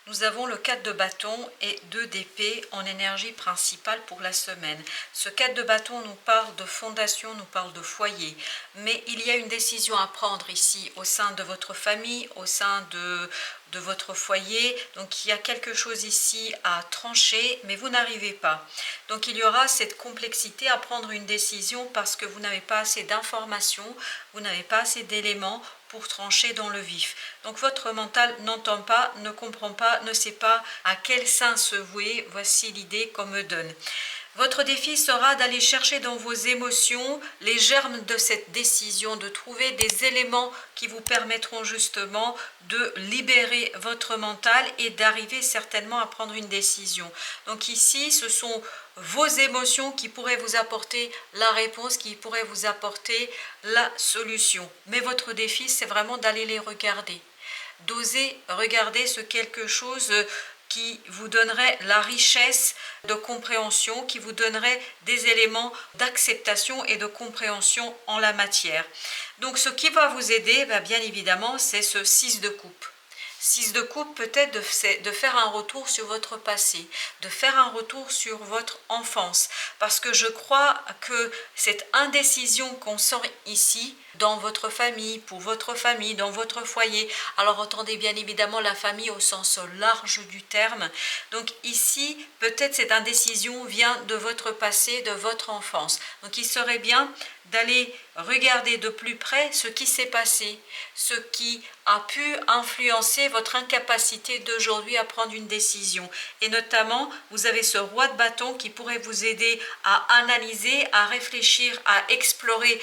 Nous avons le 4 de bâton et 2 d'épée en énergie principale pour la semaine. Ce 4 de bâton nous parle de fondation, nous parle de foyer. Mais il y a une décision à prendre ici au sein de votre famille, au sein de votre foyer. Donc il y a quelque chose ici à trancher, mais vous n'arrivez pas. Donc il y aura cette complexité à prendre une décision parce que vous n'avez pas assez d'informations, vous n'avez pas assez d'éléments pour trancher dans le vif. Donc votre mental n'entend pas, ne comprend pas, ne sait pas à quel sein se vouer. Voici l'idée qu'on me donne. Votre défi sera d'aller chercher dans vos émotions les germes de cette décision, de trouver des éléments qui vous permettront justement de libérer votre mental et d'arriver certainement à prendre une décision. Donc ici, ce sont vos émotions qui pourraient vous apporter la réponse, qui pourraient vous apporter la solution. Mais votre défi, c'est vraiment d'aller les regarder, d'oser regarder ce quelque chose qui vous donnerait la richesse de compréhension, qui vous donnerait des éléments d'acceptation et de compréhension en la matière. Donc ce qui va vous aider, bien évidemment, c'est ce 6 de coupe. 6 de coupe, peut-être de faire un retour sur votre passé, de faire un retour sur votre enfance. Parce que je crois que cette indécision qu'on sent ici, dans votre famille, pour votre famille, dans votre foyer, alors entendez bien évidemment la famille au sens large du terme. Donc ici, peut-être cette indécision vient de votre passé, de votre enfance. Donc il serait bien d'aller regarder de plus près ce qui s'est passé, ce qui a pu influencer votre incapacité d'aujourd'hui à prendre une décision. Et notamment, vous avez ce roi de bâton qui pourrait vous aider à analyser, à réfléchir, à explorer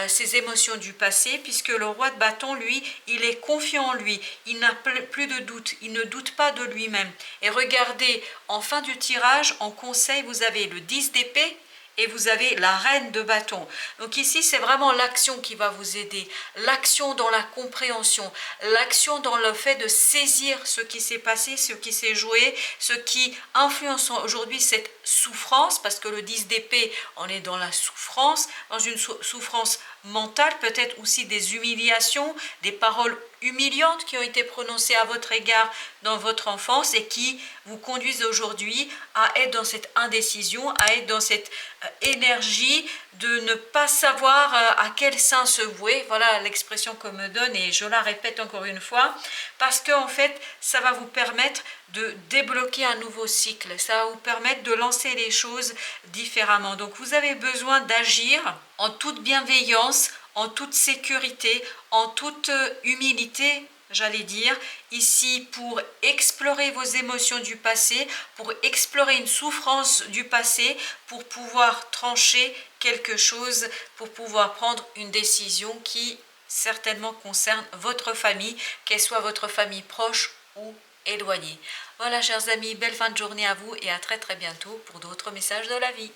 ces émotions du passé, puisque le roi de bâton, lui, il est confiant en lui, il n'a plus de doute, il ne doute pas de lui-même. Et regardez, en fin du tirage, en conseil, vous avez le 10 d'épée, et vous avez la reine de bâton. Donc ici, c'est vraiment l'action qui va vous aider. L'action dans la compréhension. L'action dans le fait de saisir ce qui s'est passé, ce qui s'est joué, ce qui influence aujourd'hui cette souffrance, parce que le 10 d'épée, on est dans la souffrance, dans une souffrance mentale, peut-être aussi des humiliations, des paroles humiliantes qui ont été prononcées à votre égard dans votre enfance et qui vous conduisent aujourd'hui à être dans cette indécision, à être dans cette énergie de ne pas savoir à quel sein se vouer. Voilà l'expression qu'on me donne et je la répète encore une fois parce que en fait ça va vous permettre de débloquer un nouveau cycle, ça va vous permettre de lancer les choses différemment. Donc vous avez besoin d'agir en toute bienveillance, en toute sécurité, en toute humilité, j'allais dire, ici pour explorer vos émotions du passé, pour explorer une souffrance du passé, pour pouvoir trancher quelque chose, pour pouvoir prendre une décision qui certainement concerne votre famille, qu'elle soit votre famille proche ou éloignée. Voilà chers amis, belle fin de journée à vous et à très bientôt pour d'autres messages de la vie.